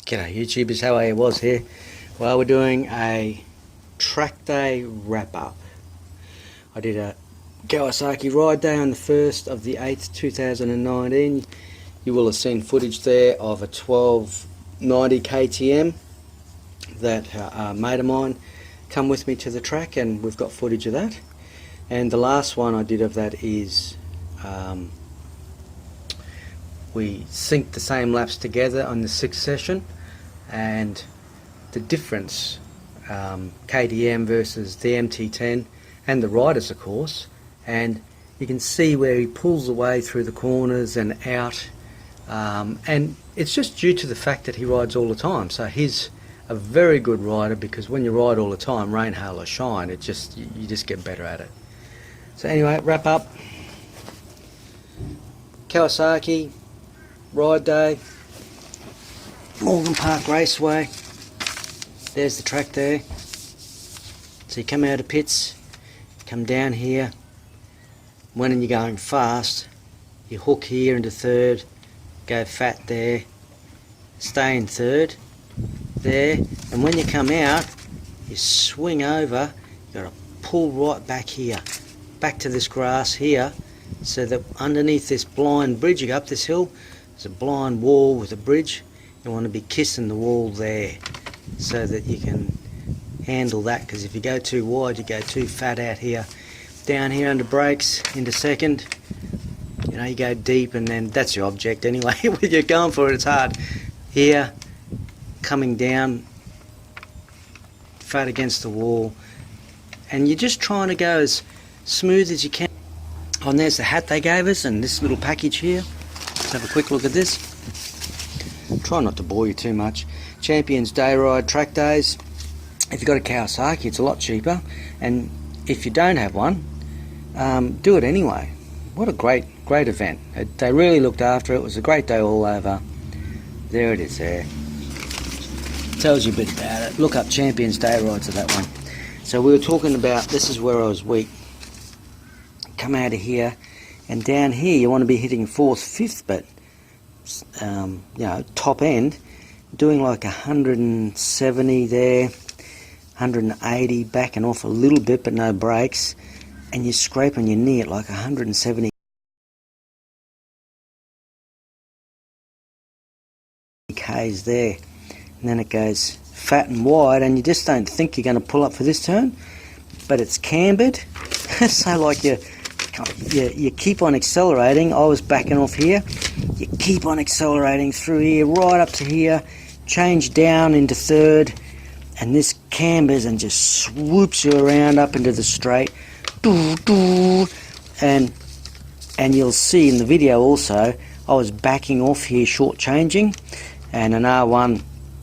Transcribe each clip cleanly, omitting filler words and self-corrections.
G'day YouTubers, how are you? Was here. Well, we're doing a track day wrap up. I did a Kawasaki Ride day on the 1st of the 8th 2019. You will have seen footage there of a 1290 KTM that a mate of mine come with me to the track, and we've got footage of that. And the last one I did of that is we synced the same laps together on the 6th session, and the difference, KTM versus the MT-10 and the riders of course, and you can see where he pulls away through the corners and out, and it's just due to the fact that he rides all the time. So he's a very good rider, because when you ride all the time, rain, hail or shine, it just, you just get better at it. So anyway, wrap up. Kawasaki Ride Day, Morgan Park Raceway. There's the track there. So you come out of pits, come down here. When you're going fast, you hook here into third, go fat there, stay in third, there, and when you come out, you swing over, you've got to pull right back here, back to this grass here, so that underneath this blind bridge, you go up this hill, there's a blind wall with a bridge. You want to be kissing the wall there, so that you can handle that, because if you go too wide, you go too fat out here. Down here under brakes, into second, you know, you go deep, and then that's your object anyway. When you're going for it, it's hard. Here, coming down, fat against the wall, and you're just trying to go as smooth as you can. Oh, and there's the hat they gave us, and this little package here. Let's have a quick look at this. Try not to bore you too much. Champions Day Ride track days. If you've got a Kawasaki, it's a lot cheaper, and if you don't have one, do it anyway. What a great event. They really looked after it. It was a great day all over. There it is there. Tells you a bit about it. Look up Champions Day Rides of that one. So we were talking about, this is where I was weak. Come out of here, and down here you want to be hitting 4th, 5th, but you know, top end, doing like 170 there, 180, backing off a little bit but no brakes, and you're scraping your knee at like 170 k's there, and then it goes fat and wide, and you just don't think you're going to pull up for this turn, but it's cambered. So like you keep on accelerating. I was backing off here, you keep on accelerating through here right up to here, change down into third, and this cambers and just swoops you around up into the straight, and you'll see in the video also I was backing off here, short changing, and an R1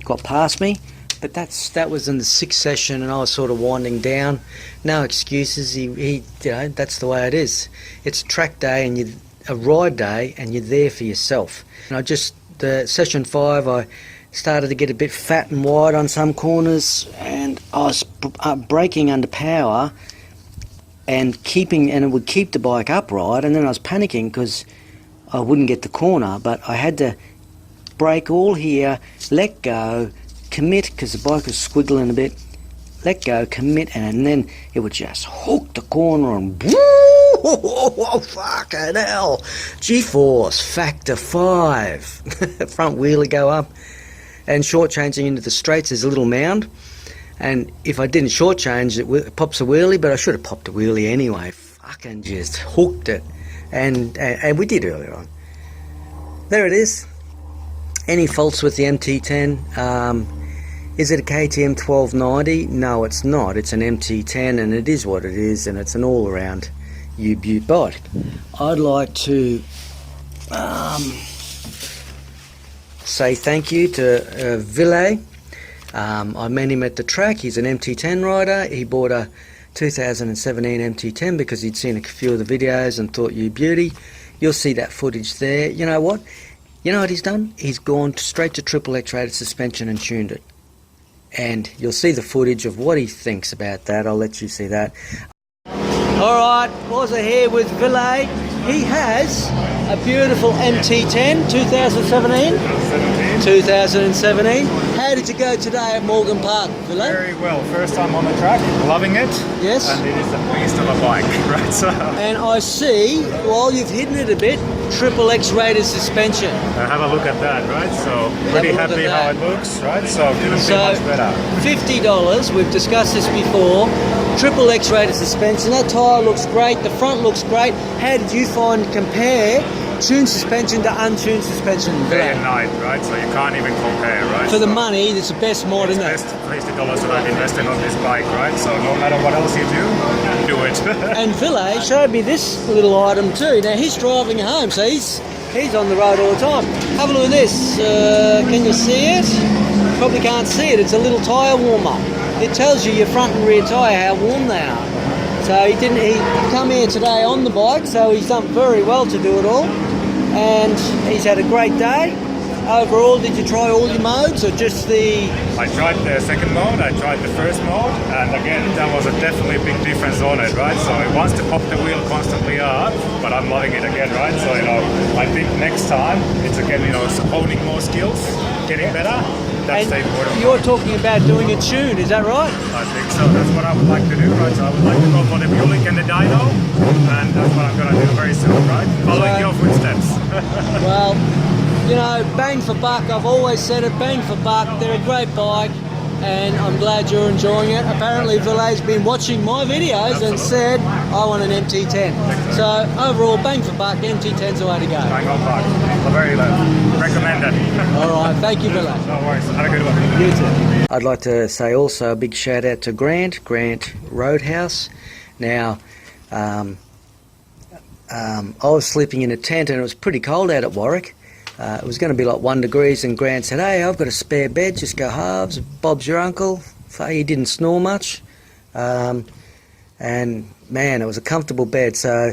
got past me. But that was in the 6th session, and I was sort of winding down. No excuses. He you know, that's the way it is. It's a track day and a ride day, and you're there for yourself. And the session 5, I started to get a bit fat and wide on some corners, and I was braking under power and it would keep the bike upright, and then I was panicking because I wouldn't get the corner, but I had to brake all here, let go, commit, because the bike was squiggling a bit, let go, commit, and then it would just hook the corner and whoa, fucking hell, G-force factor 5. Front wheelie go up, and short changing into the straights, there's a little mound, and if I didn't short change, it pops a wheelie, but I should have popped a wheelie anyway. Fucking just hooked it, and we did earlier on. There it is. Any faults with the MT-10? Is it a KTM 1290? No, it's not. It's an MT-10, and it is what it is, and it's an all-around U-Butte bike. I'd like to say thank you to Ville. I met him at the track. He's an MT-10 rider. He bought a 2017 MT-10 because he'd seen a few of the videos and thought, you beauty. You'll see that footage there. You know what? You know what he's done? He's gone straight to triple X-rated suspension and tuned it. And you'll see the footage of what he thinks about that. I'll let you see that. Alright, was here with Ville. He has a beautiful MT-10, 2017? 2017. 2017. How did you go today at Morgan Park, Ville? Very well. First time on the track, loving it. Yes. And it is a beast of a bike, right? So And I see, while you've hidden it a bit, triple X-rated suspension. have a look at that, right? So pretty Have a look happy at how that. it looks, right? So couldn't be So much better. $50, we've discussed this before, triple X-rated suspension. That tyre looks great, the front looks great. How did you compare tuned suspension to untuned suspension? Day and night, right? So you can't even compare, right? For the So money, it's the best mod, it's isn't it? best $50 that I've invested on this bike, right? So no matter what else you do it. And Ville showed me this little item too. Now he's driving home, so he's on the road all the time. Have a look at this. Can you see it? Probably can't see it. It's a little tyre warmer. It tells you your front and rear tyre how warm they are. So he come here today on the bike, so he's done very well to do it all. And he's had a great day. Overall, did you try all your modes or just the... I tried the second mode, I tried the first mode, and again, that was a definitely big difference on it, right? So it wants to pop the wheel constantly up, but I'm loving it again, right? So, I think next time, it's again, honing more skills, getting better. That's the important You're part. talking about doing a tune, is that right? I think so, that's what I would like to do, right? So I would like to go for the Buick and the dyno, and that's what I'm going to do very soon, right? Following your footsteps. Well, bang for buck, I've always said it, bang for buck, they're a great bike and I'm glad you're enjoying it. Apparently Ville's been watching my videos and said, I want an MT-10. So overall, bang for buck, MT-10's the way to go. Bang on park. Very low. Recommend it. Alright, thank you Ville. No worries, have a good one. You too. I'd like to say also a big shout out to Grant Roadhouse. Now, I was sleeping in a tent and it was pretty cold out at Warwick. It was going to be like 1 degree and Grant said, hey, I've got a spare bed, just go halves. Bob's your uncle. So he didn't snore much. And man, it was a comfortable bed. So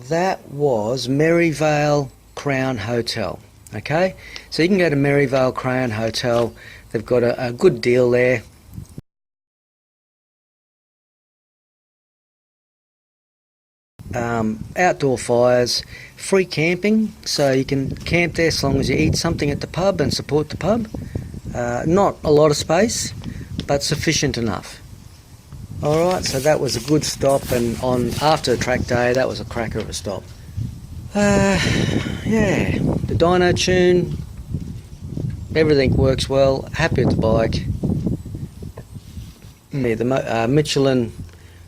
that was Maryvale Crown Hotel. Okay, so you can go to Maryvale Crown Hotel. They've got a good deal there. Outdoor fires, free camping, so you can camp there as long as you eat something at the pub and support the pub. Not a lot of space, but sufficient enough. Alright, so that was a good stop, and after a track day, that was a cracker of a stop. Yeah, the dyno tune, everything works well, happy with the bike. Yeah, the Michelin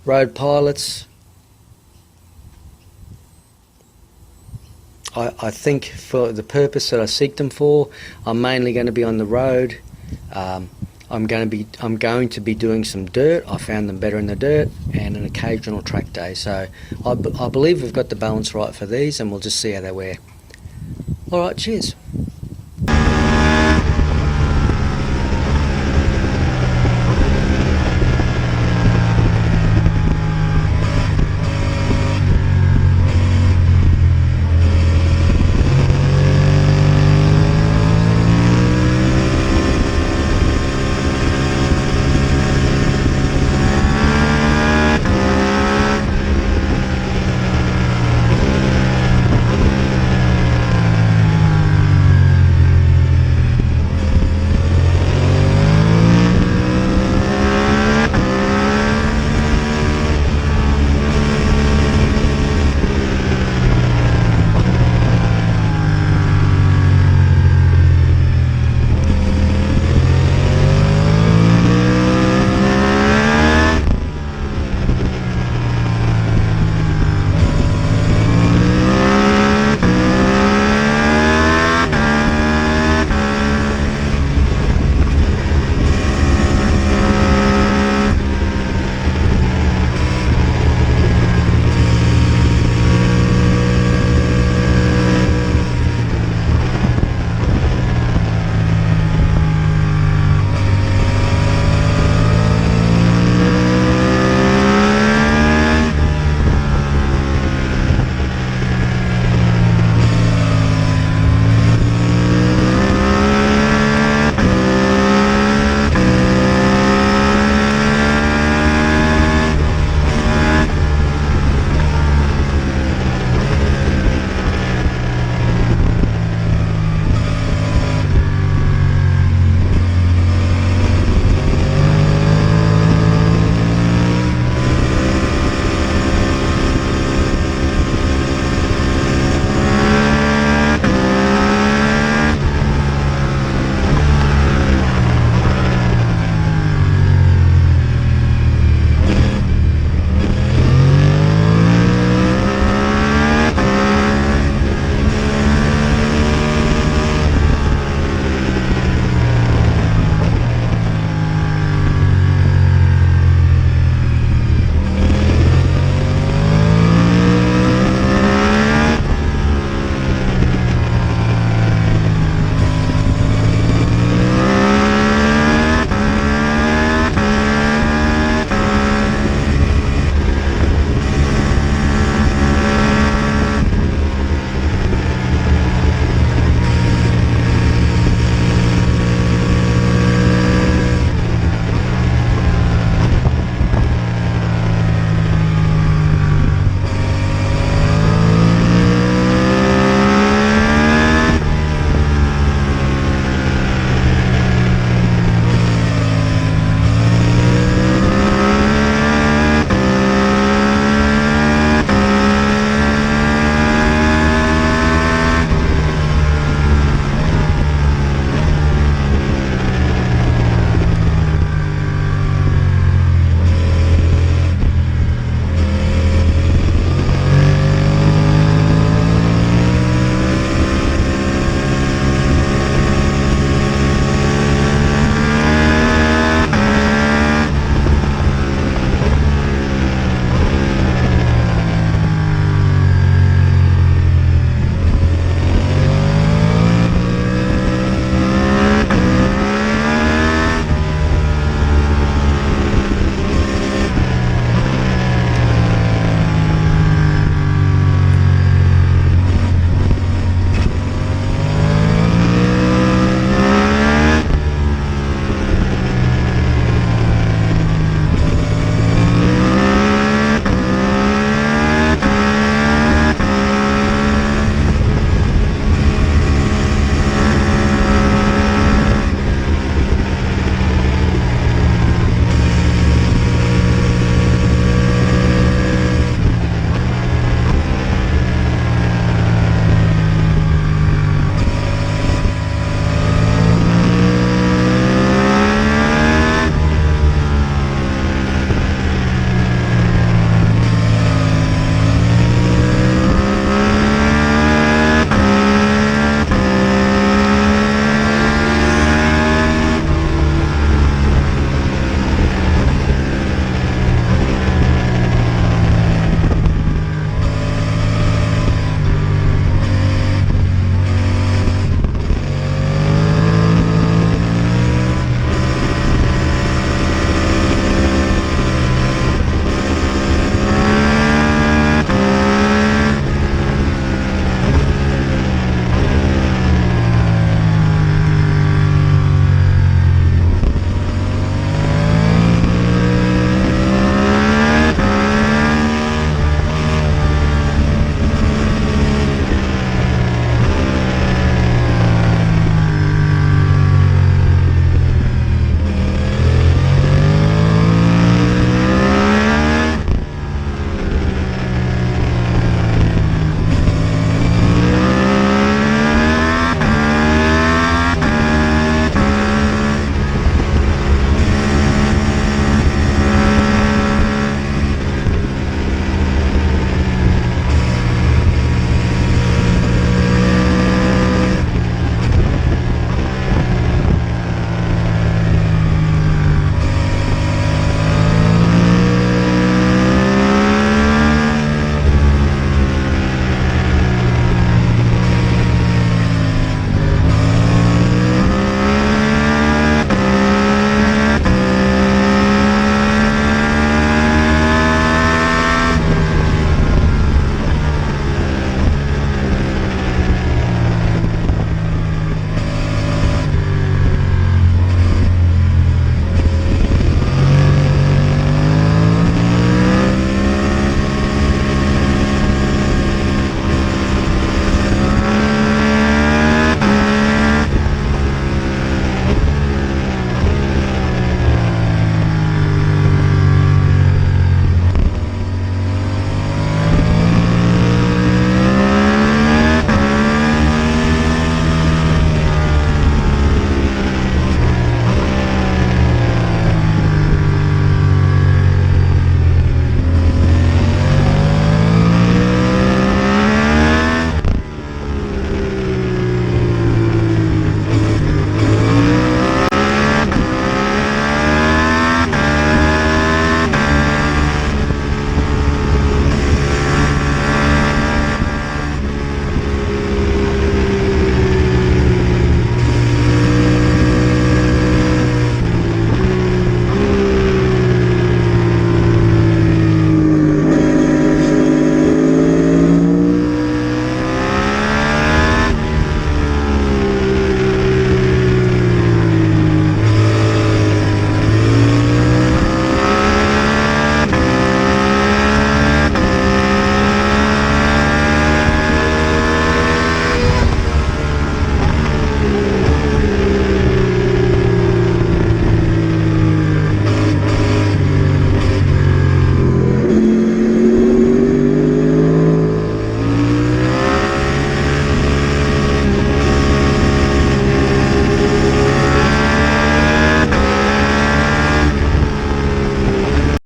Road pilots, I think for the purpose that I seek them for, I'm mainly going to be on the road. I'm going to be doing some dirt. I found them better in the dirt, and an occasional track day. So I believe we've got the balance right for these, and we'll just see how they wear. All right, cheers.